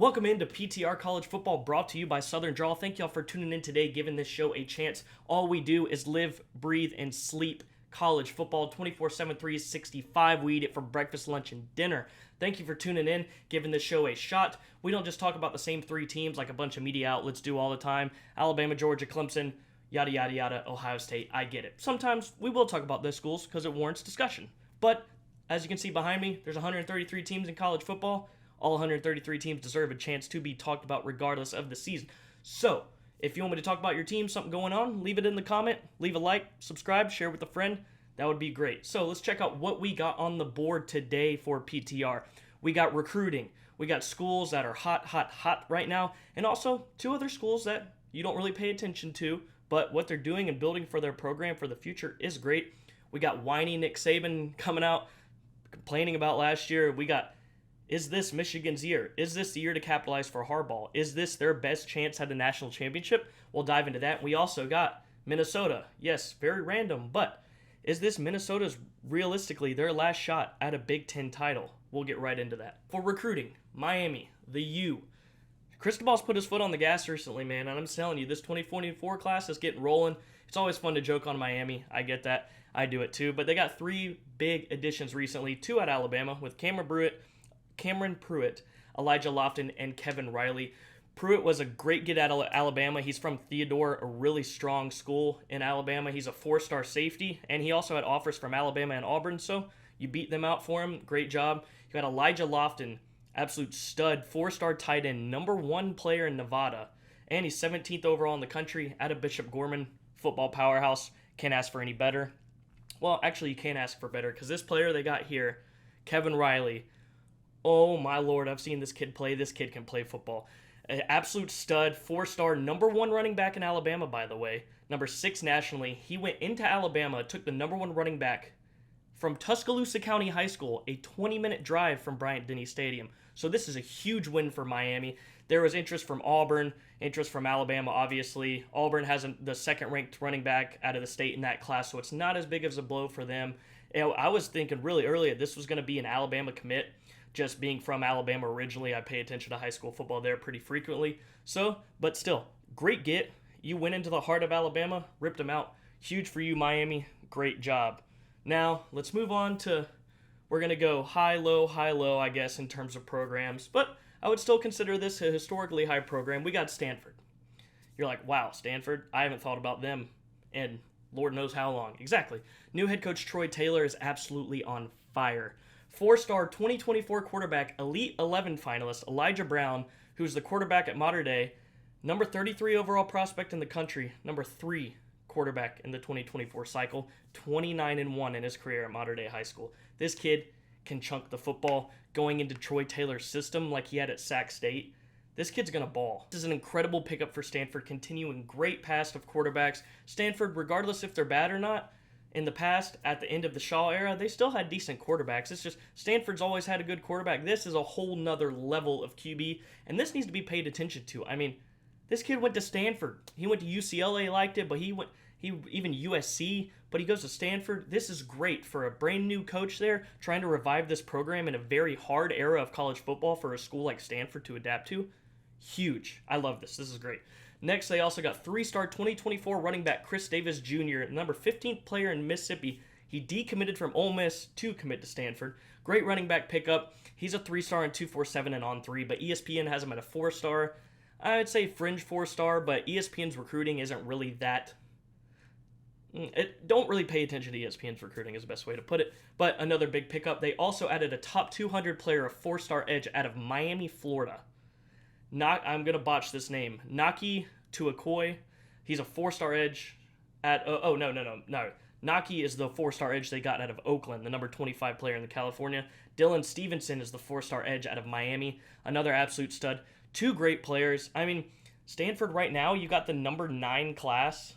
Welcome into PTR College Football, brought to you by Southern Draw. Thank y'all for tuning in today, giving this show a chance. All we do is live, breathe, and sleep college football 24/7, 365. We eat it for breakfast, lunch, and dinner. Thank you for tuning in, giving this show a shot. We don't just talk about the same three teams like a bunch of media outlets do all the time. Alabama, Georgia, Clemson, yada, yada, yada, Ohio State. I get it. Sometimes we will talk about those schools because it warrants discussion. But as you can see behind me, there's 133 teams in college football. All 133 teams deserve a chance to be talked about regardless of the season. So, if you want me to talk about your team, something going on, leave it in the comment, leave a like, subscribe, share with a friend. That would be great. So, let's check out what we got on the board today for PTR. We got recruiting. We got schools that are hot right now, and also two other schools that you don't really pay attention to, but what they're doing and building for their program for the future is great. We got whiny Nick Saban coming out, complaining about last year. We got, is this Michigan's year? Is this the year to capitalize for Harbaugh? Is this their best chance at a national championship? We'll dive into that. We also got Minnesota. Yes, very random, but is this Minnesota's realistically their last shot at a Big 10 title? We'll get right into that. For recruiting, Miami, the U. Cristobal's put his foot on the gas recently, man, and I'm telling you, this 2024 class is getting rolling. It's always fun to joke on Miami. I get that. I do it too. But they got three big additions recently, two at Alabama with Cameron Pruitt, Elijah Lofton, and Kevin Riley. Pruitt was a great get at Alabama. He's from Theodore, a really strong school in Alabama. He's a four-star safety, and he also had offers from Alabama and Auburn, so you beat them out for him. Great job. You got Elijah Lofton, absolute stud, four-star tight end, number one player in Nevada, and he's 17th overall in the country out of Bishop Gorman, football powerhouse. Can't ask for any better. Well, actually, you can't ask for better because this player they got here, Kevin Riley, oh my lord, I've seen this kid play. This kid can play football. An absolute stud, four-star, number one running back in Alabama, by the way. Number 6 nationally. He went into Alabama, took the number one running back from Tuscaloosa County High School, a 20-minute drive from Bryant-Denny Stadium. So this is a huge win for Miami. There was interest from Auburn, interest from Alabama, obviously. Auburn has the second-ranked running back out of the state in that class, so it's not as big as a blow for them. I was thinking really early that this was going to be an Alabama commit. Just being from Alabama originally, I pay attention to high school football there pretty frequently. So, but still, great get. You went into the heart of Alabama, ripped them out. Huge for you, Miami. Great job. Now, let's move on to, we're going to go high, low, I guess, in terms of programs. But I would still consider this a historically high program. We got Stanford. You're like, wow, Stanford? I haven't thought about them in Lord knows how long. Exactly. New head coach Troy Taylor is absolutely on fire. Four-star 2024 quarterback, Elite 11 finalist Elijah Brown, who's the quarterback at Mater Dei, number 33 overall prospect in the country, number 3 quarterback in the 2024 cycle, 29-1 in his career at Mater Dei High School. This kid can chunk the football going into Troy Taylor's system like he had at Sac State. This kid's going to ball. This is an incredible pickup for Stanford, continuing great past of quarterbacks. Stanford, regardless if they're bad or not, in the past, at the end of the Shaw era, they still had decent quarterbacks. It's just Stanford's always had a good quarterback. This is a whole nother level of QB, and this needs to be paid attention to. I mean, this kid went to Stanford. He went to UCLA, liked it, but he even USC, but he goes to Stanford. This is great for a brand new coach there, trying to revive this program in a very hard era of college football for a school like Stanford to adapt to. Huge. I love this. This is great. Next, they also got 3-star 2024 running back Chris Davis Jr., number 15th player in Mississippi. He decommitted from Ole Miss to commit to Stanford. Great running back pickup. He's a 3-star in 247 and on 3, but ESPN has him at a 4-star. I would say fringe 4-star, but ESPN's recruiting isn't really that. Don't really pay attention to ESPN's recruiting is the best way to put it. But another big pickup, they also added a top 200 player, a 4-star edge out of Miami, Florida. I'm going to botch this name. Naki Tuakoi. He's a 4-star edge at... No. Naki is the 4-star edge they got out of Oakland, the number 25 player in the California. Dylan Stevenson is the 4-star edge out of Miami. Another absolute stud. Two great players. I mean, Stanford right now, you got the number 9 class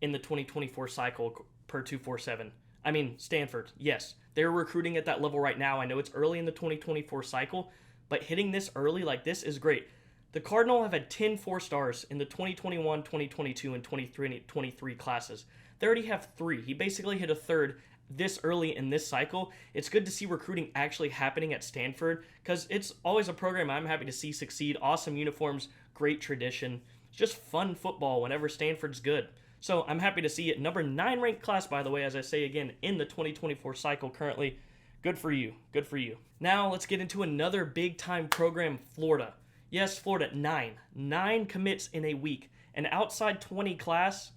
in the 2024 cycle per 247. I mean, Stanford, yes. They're recruiting at that level right now. I know it's early in the 2024 cycle, but hitting this early like this is great. The Cardinal have had 10 4-stars in the 2021, 2022, and 2023 classes. They already have 3. He basically hit a third this early in this cycle, it's good to see recruiting actually happening at Stanford because it's always a program I'm happy to see succeed. Awesome uniforms, great tradition. It's just fun football whenever Stanford's good. So I'm happy to see it. Number 9 ranked class, by the way, as I say again, in the 2024 cycle currently. Good for you. Good for you. Now let's get into another big-time program, Florida. Yes, Florida, 9. 9 commits in a week. An outside 20 class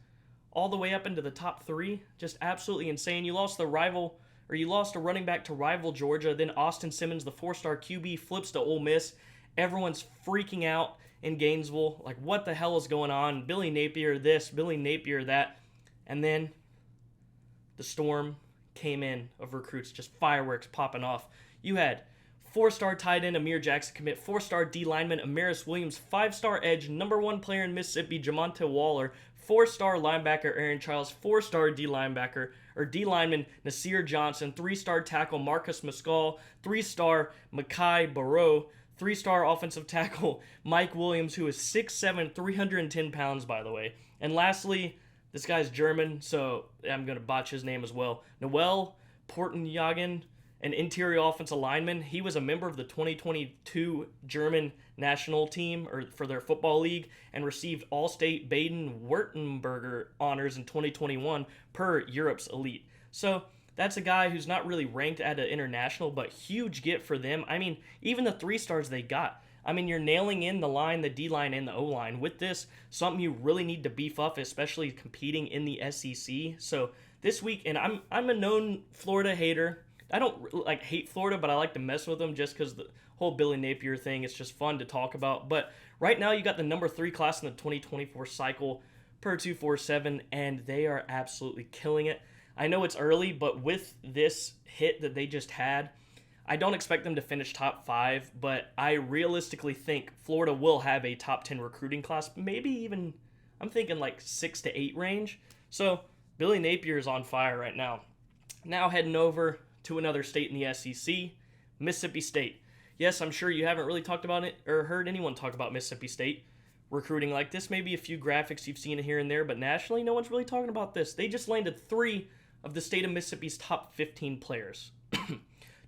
all the way up into the top 3. Just absolutely insane. You lost a running back to rival Georgia. Then Austin Simmons, the 4-star QB, flips to Ole Miss. Everyone's freaking out in Gainesville. Like, what the hell is going on? Billy Napier this, Billy Napier that. And then the storm came in of recruits, just fireworks popping off. You had 4-star tight end Amir Jackson commit, 4-star D lineman Amaris Williams, 5-star edge, number 1 player in Mississippi Jamonte Waller, 4-star linebacker Aaron Childs, 4-star D lineman Nasir Johnson, 3-star tackle Marcus Mescal, 3-star Makai Barrow, 3-star offensive tackle Mike Williams, who is 6'7", 310 pounds, by the way. And lastly, this guy's German, so I'm going to botch his name as well. Noel Portenjagen, an interior offensive lineman. He was a member of the 2022 German national team or for their football league and received All-State Baden-Württemberger honors in 2021 per Europe's elite. So that's a guy who's not really ranked at an international, but huge get for them. I mean, even the 3 stars they got. I mean, you're nailing in the line, the D-line, and the O-line. With this, something you really need to beef up, especially competing in the SEC. So this week, and I'm a known Florida hater. I don't hate Florida, but I like to mess with them just because the whole Billy Napier thing, it's just fun to talk about. But right now, you got the number 3 class in the 2024 cycle per 247, and they are absolutely killing it. I know it's early, but with this hit that they just had, I don't expect them to finish top 5, but I realistically think Florida will have a top 10 recruiting class, maybe even, I'm thinking like 6 to 8 range. So Billy Napier is on fire right now. Now heading over to another state in the SEC, Mississippi State. Yes, I'm sure you haven't really talked about it or heard anyone talk about Mississippi State recruiting like this. Maybe a few graphics you've seen here and there, but nationally, no one's really talking about this. They just landed 3 of the state of Mississippi's top 15 players.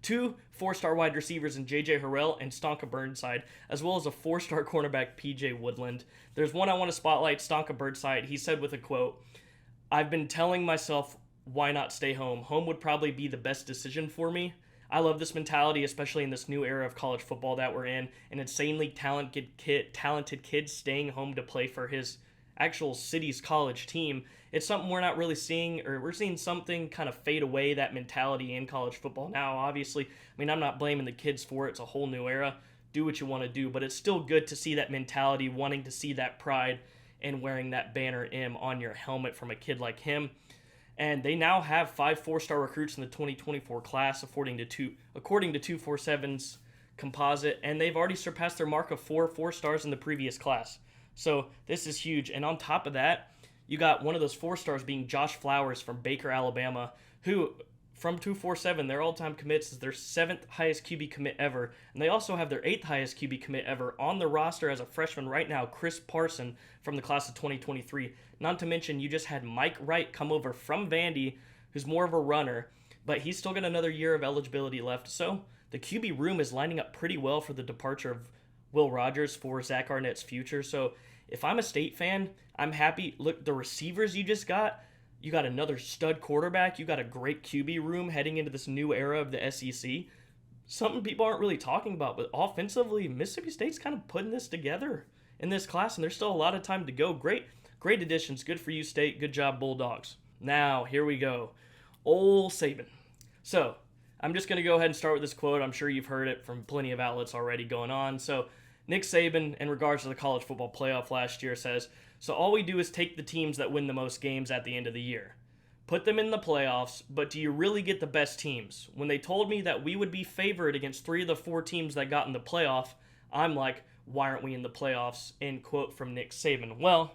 2 4-star wide receivers in J.J. Harrell and Stonka Burnside, as well as a 4-star cornerback P.J. Woodland. There's one I want to spotlight, Stonka Burnside. He said with a quote, "I've been telling myself, why not stay home? Home would probably be the best decision for me. I love this mentality, especially in this new era of college football that we're in. An insanely talented kid staying home to play for his actual city's college team. It's something we're not really seeing, or we're seeing something kind of fade away, that mentality in college football now, obviously. I mean, I'm not blaming the kids for it. It's a whole new era. Do what you want to do, but it's still good to see that mentality, wanting to see that pride and wearing that banner M on your helmet from a kid like him. And they now have 5 4-star recruits in the 2024 class, according to 247's composite, and they've already surpassed their mark of 4 4-stars in the previous class. So this is huge. And on top of that, you got one of those 4-stars being Josh Flowers from Baker, Alabama, who from 247, their all-time commits is their 7th highest QB commit ever. And they also have their 8th highest QB commit ever on the roster as a freshman right now, Chris Parson from the class of 2023. Not to mention, you just had Mike Wright come over from Vandy, who's more of a runner, but he's still got another year of eligibility left. So the QB room is lining up pretty well for the departure of Will Rogers for Zach Arnett's future. So if I'm a State fan, I'm happy. Look, the receivers you just got, you got another stud quarterback, you got a great QB room heading into this new era of the SEC. Something people aren't really talking about, but offensively, Mississippi State's kind of putting this together in this class, and there's still a lot of time to go. Great additions. Good for you, State. Good job, Bulldogs. Now, here we go. Ole Saban. So, I'm just going to go ahead and start with this quote. I'm sure you've heard it from plenty of outlets already going on. So, Nick Saban, in regards to the college football playoff last year, says, "So all we do is take the teams that win the most games at the end of the year, put them in the playoffs, but do you really get the best teams? When they told me that we would be favored against 3 of the 4 teams that got in the playoff, I'm like, why aren't we in the playoffs?" End quote from Nick Saban. Well,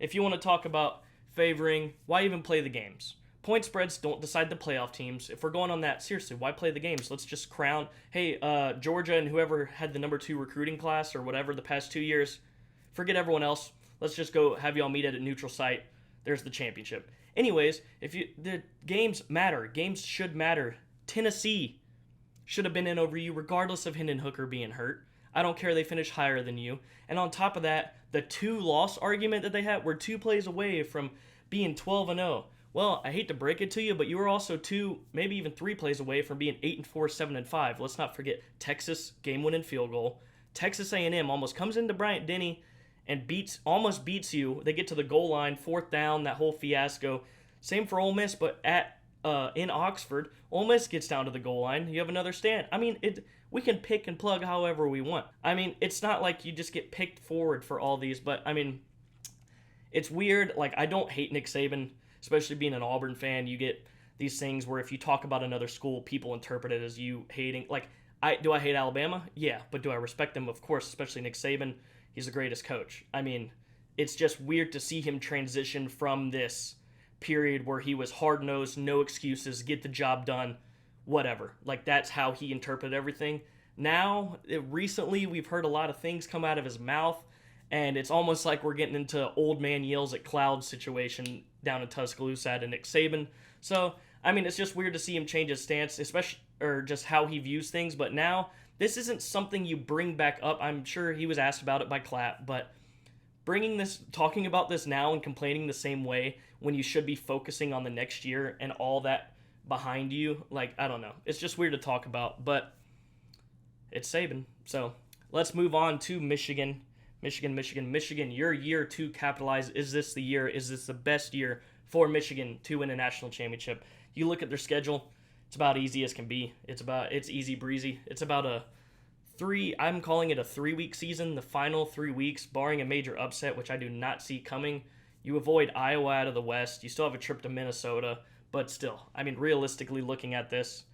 if you want to talk about favoring, why even play the games? Point spreads don't decide the playoff teams. If we're going on that, seriously, why play the games? Let's just crown, hey, Georgia and whoever had the number 2 recruiting class or whatever the past 2 years, forget everyone else. Let's just go have y'all meet at a neutral site. there's the championship. Anyways, the games matter. Games should matter. Tennessee should have been in over you regardless of Hendon Hooker being hurt. I don't care, they finished higher than you. And on top of that, the 2-loss argument that they had were 2 plays away from being 12-0. Well, I hate to break it to you, but you were also 2, maybe even 3 plays away from being 8-4, 7-5. Let's not forget Texas game-winning field goal. Texas A&M almost comes into Bryant-Denny and almost beats you. They get to the goal line, 4th down, that whole fiasco. Same for Ole Miss, but in Oxford, Ole Miss gets down to the goal line. You have another stand. I mean, we can pick and plug however we want. I mean, it's not like you just get picked forward for all these, but I mean, it's weird. Like, I don't hate Nick Saban, especially being an Auburn fan. You get these things where if you talk about another school, people interpret it as you hating. Like, do I hate Alabama? Yeah, but do I respect them? Of course, especially Nick Saban. He's the greatest coach. I mean, it's just weird to see him transition from this period where he was hard-nosed, no excuses, get the job done, whatever. Like, that's how he interpreted everything. Now, recently, we've heard a lot of things come out of his mouth, and it's almost like we're getting into old man yells at cloud situation down in Tuscaloosa and Nick Saban. So, I mean, it's just weird to see him change his stance, especially, or just how he views things. But now, this isn't something you bring back up. I'm sure he was asked about it by Clapp, but talking about this now and complaining the same way when you should be focusing on the next year and all that behind you, like, I don't know. It's just weird to talk about, but it's Saban. So let's move on to Michigan. Michigan, your year to capitalize. Is this the year? Is this the best year for Michigan to win a national championship? You look at their schedule, it's about easy as can be. It's easy breezy. It's about I'm calling it a 3-week season, the final 3 weeks, barring a major upset, which I do not see coming. You avoid Iowa out of the West. You still have a trip to Minnesota, but still, I mean, realistically looking at this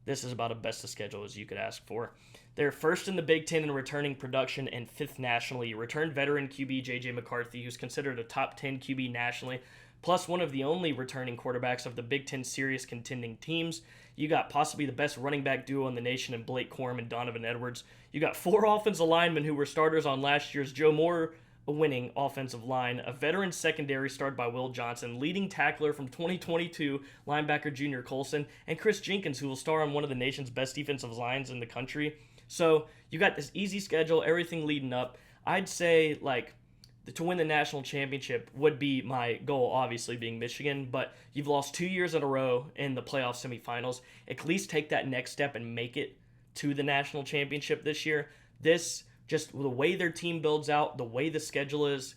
is about as best a schedule as you could ask for. They're first in the Big Ten in returning production and 5th nationally. Returned veteran QB J.J. McCarthy, who's considered a top 10 QB nationally, plus one of the only returning quarterbacks of the Big Ten serious contending teams. You got possibly the best running back duo in the nation in Blake Corum and Donovan Edwards. You got 4 offensive linemen who were starters on last year's Joe Moore winning offensive line, a veteran secondary started by Will Johnson, leading tackler from 2022 linebacker Junior Colson, and Chris Jenkins, who will star on one of the nation's best defensive lines in the country. So you got this easy schedule, everything leading up. I'd say, like, to win the national championship would be my goal, obviously being Michigan, but you've lost 2 years in a row in the playoff semifinals. At least take that next step and make it to the national championship this year. Just the way their team builds out, the way the schedule is,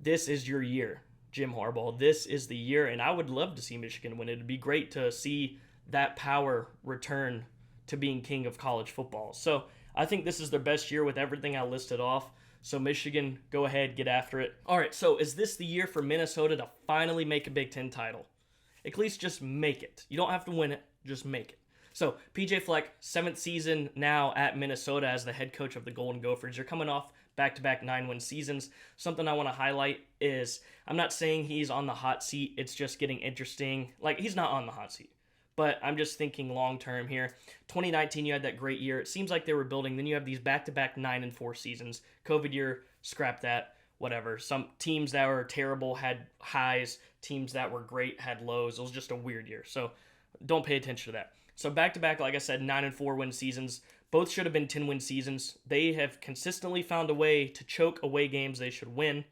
this is your year, Jim Harbaugh. This is the year, and I would love to see Michigan win. It'd be great to see that power return to being king of college football. So I think this is their best year with everything I listed off. So Michigan, go ahead, get after it. All right, so is this the year for Minnesota to finally make a Big Ten title? At least just make it. You don't have to win it, just make it. So PJ Fleck, 7th season now at Minnesota as the head coach of the Golden Gophers. You're coming off back-to-back 9-win seasons. Something I want to highlight is I'm not saying he's on the hot seat. It's just getting interesting. Like, he's not on the hot seat. But I'm just thinking long-term here. 2019, you had that great year. It seems like they were building. Then you have these back-to-back 9-4 seasons. COVID year, scrap that, whatever. Some teams that were terrible had highs. Teams that were great had lows. It was just a weird year. So don't pay attention to that. So back-to-back, like I said, 9-4 win seasons. Both should have been 10-win seasons. They have consistently found a way to choke away games they should win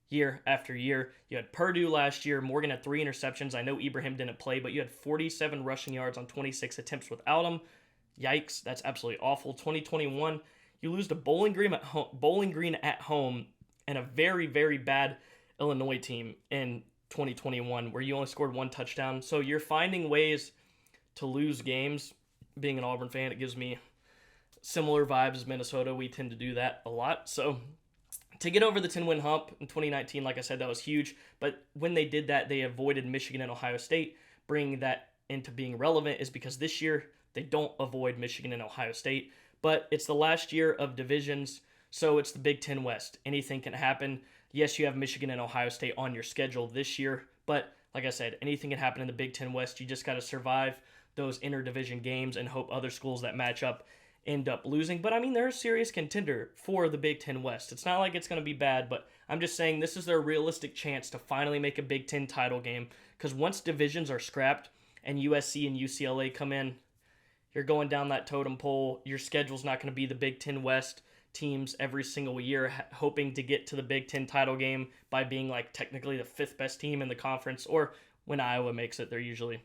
year after year. You had Purdue last year. Morgan had 3 interceptions. I know Ibrahim didn't play, but you had 47 rushing yards on 26 attempts without him. Yikes, that's absolutely awful. 2021, you lose to Bowling Green at home and a very, very bad Illinois team in 2021 where you only scored 1 touchdown. So you're finding ways to lose games. Being an Auburn fan, it gives me similar vibes as Minnesota. We tend to do that a lot. So to get over the 10-win hump in 2019, like I said, that was huge. But when they did that, they avoided Michigan and Ohio State. Bringing that into being relevant is because this year they don't avoid Michigan and Ohio State. But it's the last year of divisions, so it's the Big Ten West. Anything can happen. Yes, you have Michigan and Ohio State on your schedule this year. But like I said, anything can happen in the Big Ten West. You just got to survive those interdivision games and hope other schools that match up end up losing. But I mean, they're a serious contender for the Big Ten West. It's not like it's going to be bad, but I'm just saying this is their realistic chance to finally make a Big Ten title game. Because once divisions are scrapped and USC and UCLA come in, you're going down that totem pole. Your schedule's not going to be the Big Ten West teams every single year hoping to get to the Big Ten title game by being like technically the fifth best team in the conference, or when Iowa makes it, they're usually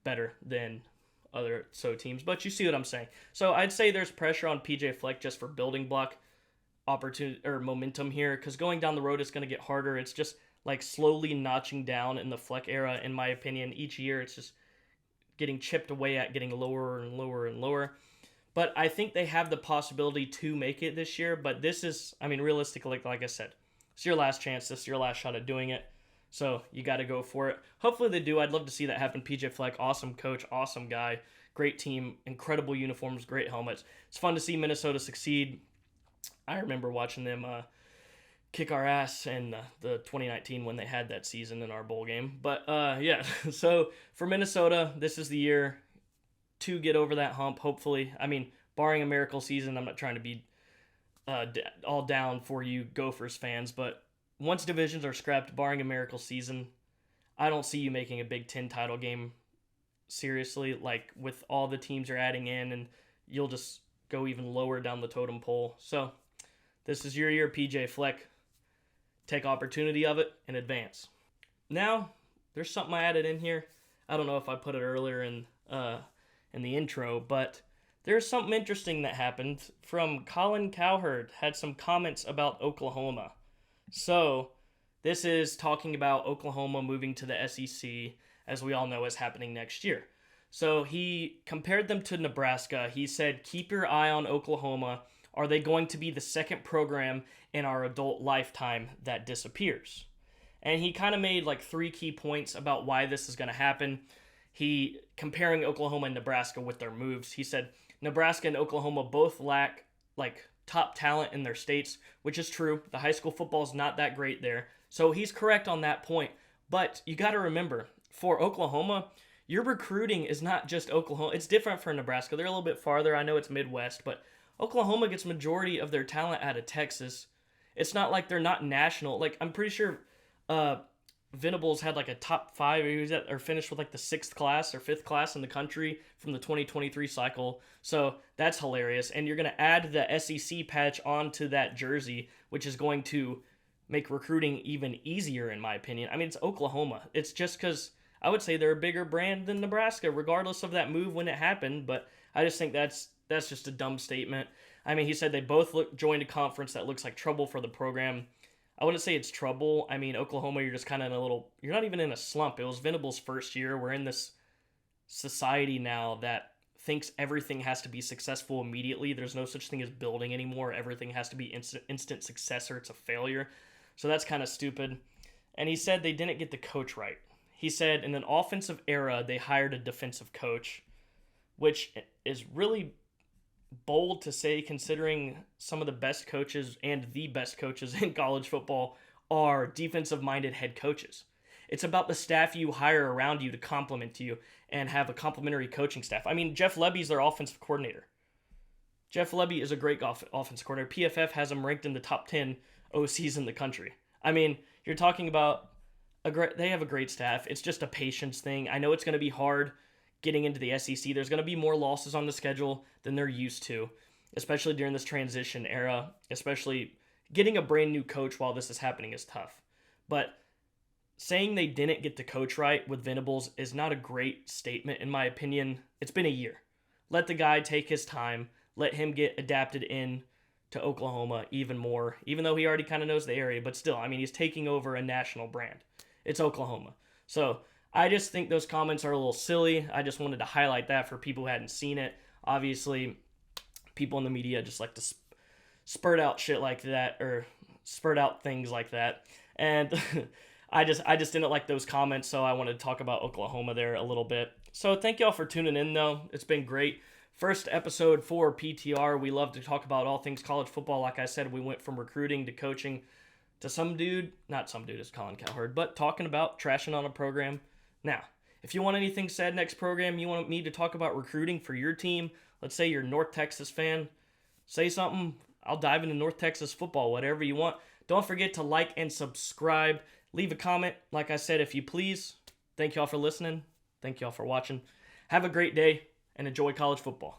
better than other teams. But you see what I'm saying. So I'd say there's pressure on PJ Fleck just for building block opportunity or momentum here, because going down the road it's going to get harder. It's just like slowly notching down in the Fleck era, in my opinion. Each year it's just getting chipped away at, getting lower and lower and lower. But I think they have the possibility to make it this year. But this is, I mean, realistically, like I said, it's your last chance. This is your last shot at doing it. So you got to go for it. Hopefully they do. I'd love to see that happen. PJ Fleck, awesome coach, awesome guy, great team, incredible uniforms, great helmets. It's fun to see Minnesota succeed. I remember watching them kick our ass in the 2019 when they had that season in our bowl game. But yeah, so for Minnesota, this is the year to get over that hump, hopefully. I mean, barring a miracle season, I'm not trying to be all down for you Gophers fans, but once divisions are scrapped, barring a miracle season, I don't see you making a Big Ten title game seriously, like with all the teams you're adding in, and you'll just go even lower down the totem pole. So this is your year, PJ Fleck. Take opportunity of it and advance. Now, there's something I added in here. I don't know if I put it earlier in the intro, but there's something interesting that happened from Colin Cowherd. Had some comments about Oklahoma. So this is talking about Oklahoma moving to the SEC, as we all know is happening next year. So he compared them to Nebraska. He said, keep your eye on Oklahoma. Are they going to be the second program in our adult lifetime that disappears? And he kind of made like 3 key points about why this is going to happen. He comparing Oklahoma and Nebraska with their moves. He said Nebraska and Oklahoma both lack like top talent in their states, which is true. The high school football is not that great there. So he's correct on that point. But you got to remember, for Oklahoma, your recruiting is not just Oklahoma. It's different for Nebraska. They're a little bit farther. I know it's Midwest, but Oklahoma gets majority of their talent out of Texas. It's not like they're not national. Like, I'm pretty sure Venables had like a top 5, or finished with like the 6th class or 5th class in the country from the 2023 cycle. So that's hilarious. And you're going to add the SEC patch onto that jersey, which is going to make recruiting even easier, in my opinion. I mean, it's Oklahoma. It's just because I would say they're a bigger brand than Nebraska, regardless of that move when it happened. But I just think that's just a dumb statement. I mean, he said they both joined a conference that looks like trouble for the program. I wouldn't say it's trouble. I mean, Oklahoma, you're just kind of in you're not even in a slump. It was Venables' first year. We're in this society now that thinks everything has to be successful immediately. There's no such thing as building anymore. Everything has to be instant success or it's a failure. So that's kind of stupid. And he said they didn't get the coach right. He said in an offensive era, they hired a defensive coach, which is really bold to say considering some of the best coaches and the best coaches in college football are defensive-minded head coaches. It's about the staff you hire around you to complement you and have a complementary coaching staff. I mean, Jeff Lebby's their offensive coordinator. Jeff Lebby is a great offensive coordinator. PFF has him ranked in the top 10 OCs in the country. I mean, you're talking about they have a great staff. It's just a patience thing. I know it's going to be hard getting into the SEC. There's going to be more losses on the schedule than they're used to, especially during this transition era. Especially getting a brand new coach while this is happening is tough. But saying they didn't get the coach right with Venables is not a great statement, in my opinion. It's been a year. Let the guy take his time. Let him get adapted in to Oklahoma even more, even though he already kind of knows the area. But still, I mean, he's taking over a national brand. It's Oklahoma. So I just think those comments are a little silly. I just wanted to highlight that for people who hadn't seen it. Obviously, people in the media just like to spurt out shit like that, or spurt out things like that. And I just didn't like those comments, so I wanted to talk about Oklahoma there a little bit. So thank y'all for tuning in, though. It's been great. First episode for PTR. We love to talk about all things college football. Like I said, we went from recruiting to coaching to not some dude, it's Colin Cowherd, but talking about trashing on a program. Now, if you want anything said next program, you want me to talk about recruiting for your team, Let's say you're a North Texas fan. Say something. I'll dive into North Texas football, whatever you want. Don't forget to like and subscribe. Leave a comment, like I said, if you please. Thank y'all for listening. Thank y'all for watching. Have a great day and enjoy college football.